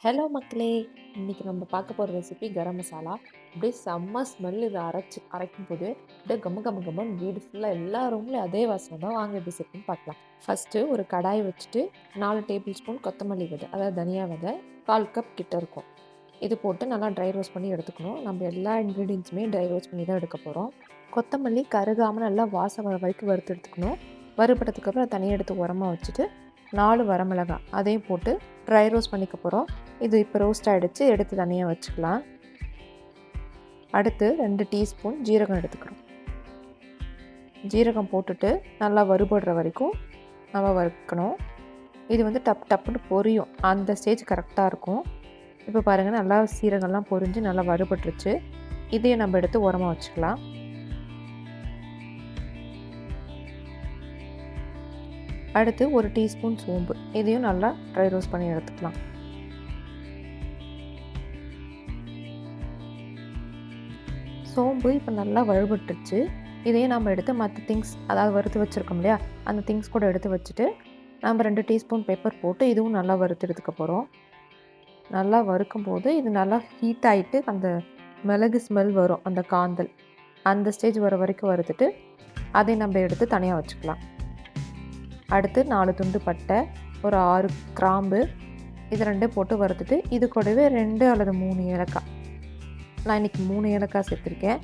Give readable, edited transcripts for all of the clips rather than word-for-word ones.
Hello மக்களே! இன்னைக்கு நம்ம பார்க்க போற ரெசிபி கரம் மசாலா. அப்படியே செம்ம ஸ்மெல் இத அரைக்கும்போது, அப்படியே கம கம கமன்னு வீடு ஃபுல்லா எல்லா ரூம்லயும் அதே வாசனை தான். வாங்க எப்படி செய்றதுன்னு பார்க்கலாம். ஃபர்ஸ்ட்டு ஒரு கடாய் வச்சுட்டு 4 டேபிள் ஸ்பூன் கொத்தமல்லி விதை, அதாவது தனியா விதை, 1/4 கப் கிட்ட இருக்கும். இது போட்டு நல்லா ட்ரை ரோஸ்ட் பண்ணி எடுத்துக்கணும். நம்ம எல்லா இன்க்ரீடியன்ட்ஸுமே ட்ரை ரோஸ்ட் பண்ணி தான் எடுக்க போறோம். கொத்தமல்லி கருகாம நல்லா வாசம் வர வரைக்கும் வறுத்து எடுத்துக்கணும். வறுபட்டதுக்கப்புறம் அதை தனியாக எடுத்து உரமா வச்சுட்டு 4 வரமிளகாய் அதையும் போட்டு ட்ரை ரோஸ்ட் பண்ணிக்க போகிறோம். இது இப்போ ரோஸ்ட் ஆகிடுச்சு, எடுத்து தனியாக வச்சுக்கலாம். அடுத்து 2 டீஸ்பூன் ஜீரகம் எடுத்துக்கிறோம். ஜீரகம் போட்டுட்டு நல்லா வறுபடுற வரைக்கும் நம்ம வறுக்கணும். இது வந்து டப்புன்னு பொரியும், அந்த ஸ்டேஜ் கரெக்டாக இருக்கும். இப்போ பாருங்கள், நல்லா சீரகம்லாம் பொரிஞ்சு நல்லா வறுபட்டுருச்சு. இதையும் நம்ம எடுத்து உரமாக வச்சுக்கலாம். அடுத்து 1 டீஸ்பூன் சோம்பு, இதையும் நல்லா ட்ரை ரோஸ்ட் பண்ணி எடுத்துக்கலாம். சோம்பு இப்போ நல்லா வறுபட்டுருச்சு. இதையும் நம்ம எடுத்து மற்ற திங்ஸ், அதாவது வறுத்து வச்சுருக்கோம் இல்லையா, அந்த திங்ஸ் கூட எடுத்து வச்சுட்டு நம்ம 2 டீஸ்பூன் பெப்பர் போட்டு இதுவும் நல்லா வறுத்து எடுத்துக்க போகிறோம். நல்லா வறுக்கும்போது இது நல்லா ஹீட் ஆகிட்டு அந்த மிளகு ஸ்மெல் வரும், அந்த காந்தல், அந்த ஸ்டேஜ் வர வரைக்கும் வறுத்துட்டு அதை நம்ம எடுத்து தனியாக வச்சுக்கலாம். அடுத்து 4 துண்டு பட்டை, ஒரு 6 கிராம்பு, இது 2 போட்டு வறுத்துட்டு இது கூடவே 2 அல்லது 3 ஏலக்காய், நான் இன்றைக்கி 3 ஏலக்காய் சேர்த்துருக்கேன்,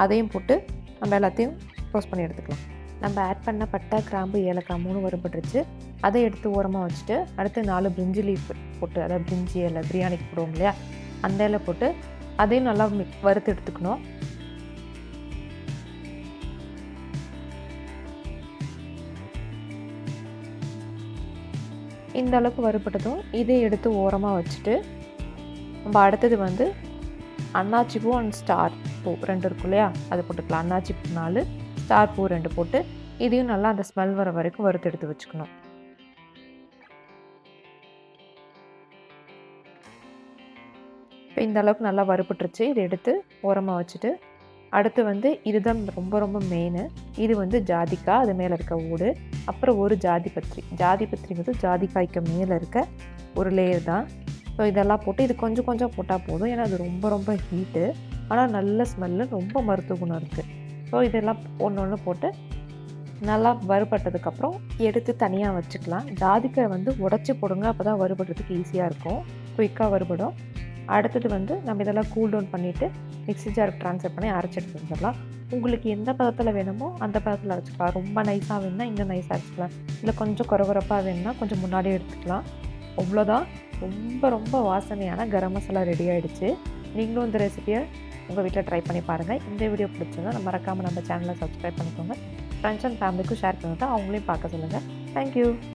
அதையும் போட்டு நம்ம எல்லாத்தையும் ரோஸ்ட் பண்ணி எடுத்துக்கலாம். நம்ம ஆட் பண்ண பட்டை, கிராம்பு, ஏலக்காய் 3 வறுபட்டுருச்சு. அதை எடுத்து ஓரமாக வச்சுட்டு அடுத்து 4 பிரிஞ்சி லீஃப் போட்டு, அதாவது பிரிஞ்சி இலை, பிரியாணிக்கு போடுவோம் இல்லையா, அந்த இலை போட்டு அதையும் நல்லா வறுத்து எடுத்துக்கணும். இந்த அளவுக்கு வறுபட்டதும் இதை எடுத்து ஓரமாக வச்சுட்டு நம்ம அடுத்தது வந்து அன்னாச்சி பூ அண்ட் ஸ்டார் பூ 2 இருக்கும் இல்லையா, அது போட்டுக்கலாம். அன்னாச்சி பூ 4, ஸ்டார் பூ 2 போட்டு இதையும் நல்லா அந்த ஸ்மெல் வர வரைக்கும் வறுத்து எடுத்து வச்சுக்கணும். இப்போ இந்த அளவுக்கு நல்லா வறுபட்டுருச்சு. இதை எடுத்து ஓரமாக வச்சுட்டு அடுத்து வந்து இதுதான் ரொம்ப ரொம்ப மெயின். இது வந்து ஜாதிக்காய், அது மேலே இருக்க ஓடு, அப்புறம் ஒரு ஜாதிபத்திரி. ஜாதிபத்திரிங்கிறது ஜாதிக்காய்க்கு மேலே இருக்க ஒரு லேயர் தான். ஸோ இதெல்லாம் போட்டு இது கொஞ்சம் கொஞ்சம் போட்டால் போதும், ஏன்னா அது ரொம்ப ரொம்ப ஹீட்டு, ஆனால் நல்ல ஸ்மெல்லு, ரொம்ப மருத்துவ குணம் இருக்குது. ஸோ இதெல்லாம் ஒன்று ஒன்று போட்டு நல்லா வறுபட்டதுக்கப்புறம் எடுத்து தனியாக வச்சுக்கலாம். ஜாதிக்காய் வந்து உடச்சி போடுங்க, அப்போ தான் வறுபடுறதுக்கு ஈஸியாக இருக்கும், குயிக்காக வறுபடும். அடுத்தது வந்து நம்ம இதெல்லாம் கூல் டவுன் பண்ணிவிட்டு மிக்ஸி ஜாருக்கு ட்ரான்ஸ்ஃபர் பண்ணி அரைச்சி எடுத்து வந்துடலாம். உங்களுக்கு எந்த பதத்தில் வேணுமோ அந்த பதத்தில் அரைச்சிக்கலாம். ரொம்ப நைஸாக வேணும்னா இன்னும் நைஸாக அரைச்சிக்கலாம், இல்லை கொஞ்சம் குறகுறப்பாக வேணும்னா கொஞ்சம் முன்னாடியே எடுத்துக்கலாம். அவ்வளோதான், ரொம்ப ரொம்ப வாசனையான கரம் மசாலா ரெடி ஆகிடுச்சு. நீங்களும் இந்த ரெசிபியை உங்கள் வீட்டில் ட்ரை பண்ணி பாருங்கள். இந்த வீடியோ பிடிச்சிருந்தா மறக்காமல் நம்ம சேனலை சப்ஸ்கிரைப் பண்ணிக்கோங்க. ஃப்ரெண்ட்ஸ் அண்ட் ஃபேமிலிக்கும் ஷேர் பண்ணிவிட்டு அவங்களையும் பார்க்க சொல்லுங்கள். தேங்க்யூ.